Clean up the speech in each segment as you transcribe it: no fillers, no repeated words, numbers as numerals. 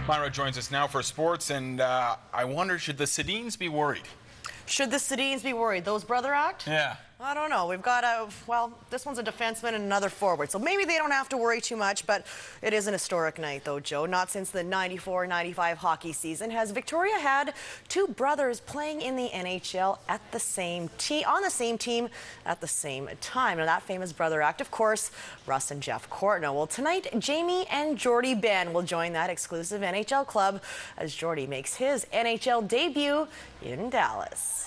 Mira joins us now for sports, and I wonder, should the Sedins be worried? Should the Sedins be worried? Those brother act? Yeah. I don't know. We've got this one's a defenseman and another forward, so maybe they don't have to worry too much, but it is an historic night, though, Joe. Not since the 94-95 hockey season has Victoria had two brothers playing in the NHL at the same team, on the same team at the same time. Now, that famous brother act, of course, Russ and Jeff Courtnall. Well, tonight, Jamie and Jordy Benn will join that exclusive NHL club as Jordy makes his NHL debut in Dallas.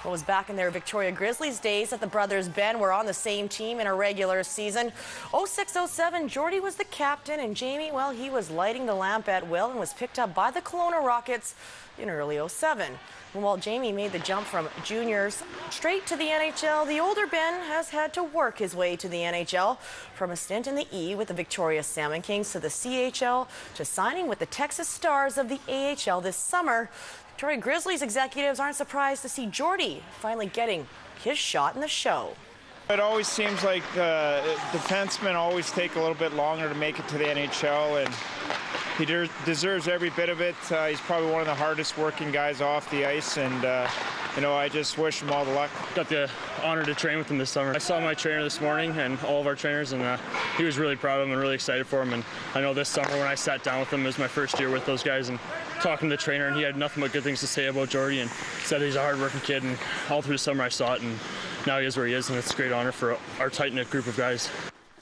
It was back in their Victoria Grizzlies days that the brothers Benn were on the same team in a regular season. 06-07, Jordy was the captain, and Jamie, well, he was lighting the lamp at will and was picked up by the Kelowna Rockets in early 07. And while Jamie made the jump from juniors straight to the NHL, the older Benn has had to work his way to the NHL, from a stint in the E with the Victoria Salmon Kings to the CHL to signing with the Texas Stars of the AHL this summer. Victoria Grizzlies executives aren't surprised to see Jordy finally getting his shot in the show. It always seems like defensemen always take a little bit longer to make it to the NHL, and he deserves every bit of it. He's probably one of the hardest working guys off the ice, and you know, I just wish him all the luck. Got the honor to train with him this summer. I saw my trainer this morning and all of our trainers, and he was really proud of him and really excited for him. And I know this summer when I sat down with him, it was my first year with those guys, and talking to the trainer, and he had nothing but good things to say about Jordy and said he's a hard-working kid, and all through the summer I saw it, and now he is where he is, and it's a great honor for our tight-knit group of guys.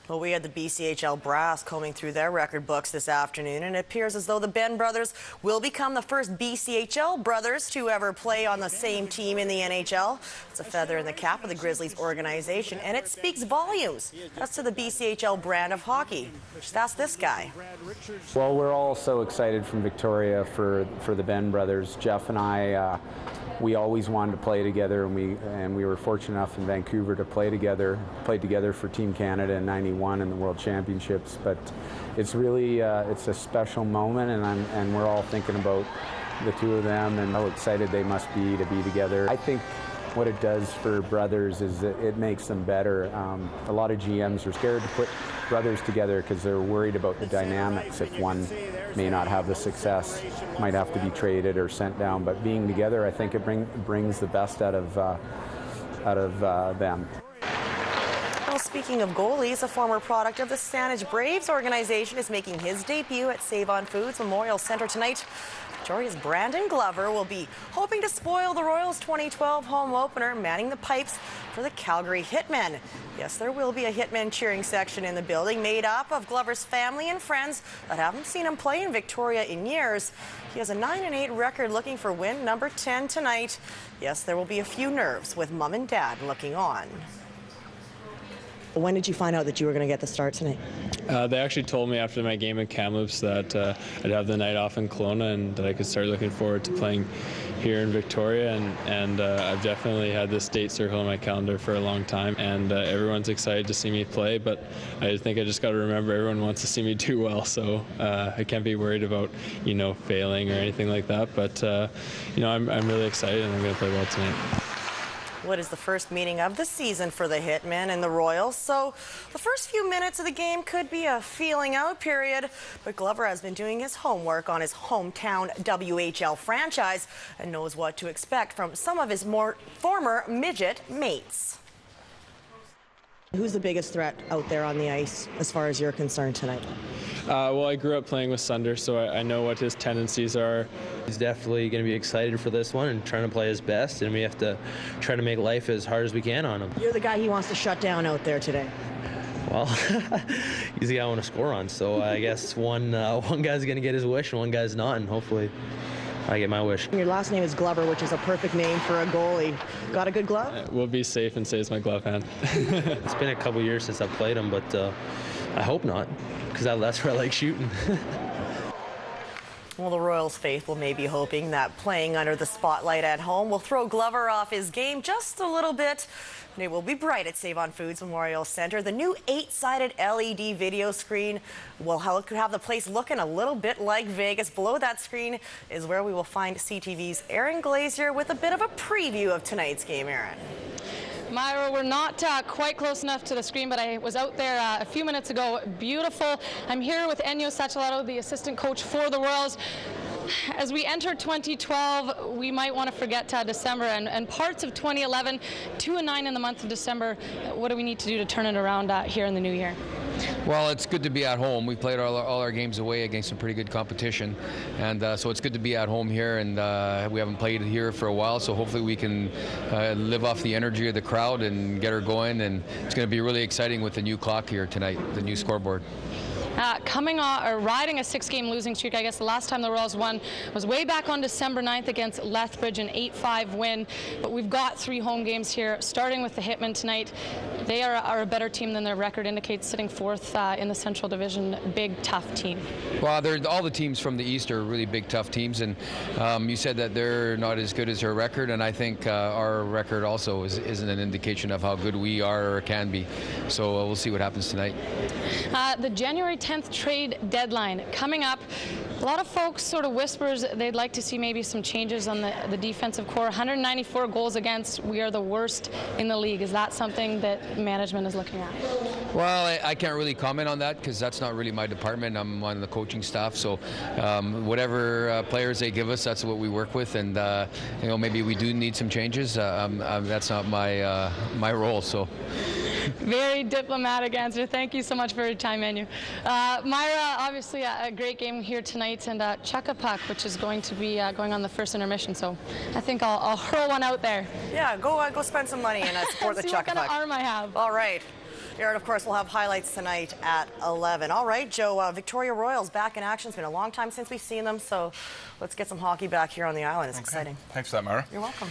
Well, we had the BCHL brass combing through their record books this afternoon, and it appears as though the Benn brothers will become the first BCHL brothers to ever play on the same team in the NHL. It's a feather in the cap of the Grizzlies organization, and it speaks volumes as to the BCHL brand of hockey. Just ask this guy. Well, we're all so excited from Victoria for the Benn brothers. Jeff and I, we always wanted to play together, and we were fortunate enough in Vancouver to play together. Played together for Team Canada in '91 in the World Championships. But it's really it's a special moment, and we're all thinking about the two of them and how excited they must be to be together. I think what it does for brothers is that it makes them better. A lot of GMs are scared to put brothers together because they're worried about the dynamics. If one may not have the success, might have to be traded or sent down. But being together, I think it brings the best out of them. Well, speaking of goalies, a former product of the Saanich Braves organization is making his debut at Save On Foods Memorial Centre tonight. Victoria's Brandon Glover will be hoping to spoil the Royals' 2012 home opener, manning the pipes for the Calgary Hitmen. Yes, there will be a Hitmen cheering section in the building made up of Glover's family and friends that haven't seen him play in Victoria in years. He has a 9-8 record, looking for win number 10 tonight. Yes, there will be a few nerves with mom and dad looking on. When did you find out that you were going to get the start tonight? They actually told me after my game in Kamloops that I'd have the night off in Kelowna and that I could start looking forward to playing here in Victoria. And I've definitely had this date circled on my calendar for a long time. And everyone's excited to see me play, but I think I just got to remember everyone wants to see me do well. So I can't be worried about, failing or anything like that. But, I'm really excited and I'm going to play well tonight. What is the first meeting of the season for the Hitmen and the Royals? So the first few minutes of the game could be a feeling out period, but Glover has been doing his homework on his hometown WHL franchise and knows what to expect from some of his former midget mates. Who's the biggest threat out there on the ice as far as you're concerned tonight? Well, I grew up playing with Sunder, so I know what his tendencies are. He's definitely going to be excited for this one and trying to play his best, and we have to try to make life as hard as we can on him. You're the guy he wants to shut down out there today. Well, he's the guy I want to score on, so I guess one guy's going to get his wish and one guy's not, and hopefully I get my wish. Your last name is Glover, which is a perfect name for a goalie. Got a good glove? We'll be safe and say it's my glove hand. It's been a couple years since I've played him, but I hope not, because that's where I like shooting. Well, the Royals faithful may be hoping that playing under the spotlight at home will throw Glover off his game just a little bit. And it will be bright at Save On Foods Memorial Centre. The new 8-sided LED video screen will have the place looking a little bit like Vegas. Below that screen is where we will find CTV's Aaron Glazier with a bit of a preview of tonight's game. Aaron. Myra, we're not quite close enough to the screen, but I was out there a few minutes ago. Beautiful. I'm here with Enyo Sachalato, the assistant coach for the Royals. As we enter 2012, we might want to forget December and parts of 2011, 2-9 in the month of December. What do we need to do to turn it around here in the new year? Well, it's good to be at home. We played all our games away against some pretty good competition, and so it's good to be at home here, and we haven't played here for a while, so hopefully we can live off the energy of the crowd and get her going, and it's going to be really exciting with the new clock here tonight, the new scoreboard. Coming on or riding a 6-game losing streak, I guess the last time the Royals won was way back on December 9th against Lethbridge, an 8-5 win. But we've got 3 home games here, starting with the Hitmen tonight. They are a better team than their record indicates, sitting 4th in the Central Division. Big, tough team. Well, all the teams from the East are really big, tough teams, and you said that they're not as good as their record, and I think our record also isn't an indication of how good we are or can be. So we'll see what happens tonight. The January 10th trade deadline coming up. A lot of folks sort of whispers they'd like to see maybe some changes on the defensive core. 194 goals against. We are the worst in the league. Is that something that management is looking at? Well, I can't really comment on that because that's not really my department. I'm on the coaching staff, so whatever players they give us, that's what we work with. And maybe we do need some changes. That's not my role. So. Very diplomatic answer. Thank you so much for your time, Menu. Myra, obviously a great game here tonight, and chuck a puck, which is going to be going on the first intermission. So I think I'll hurl one out there. Yeah, go spend some money and support the See chuck a what kind puck. of arm I have. All right. Aaron, of course, we'll have highlights tonight at 11. All right, Joe, Victoria Royals back in action. It's been a long time since we've seen them, so let's get some hockey back here on the island. It's exciting. Thanks for that, Mara. You're welcome.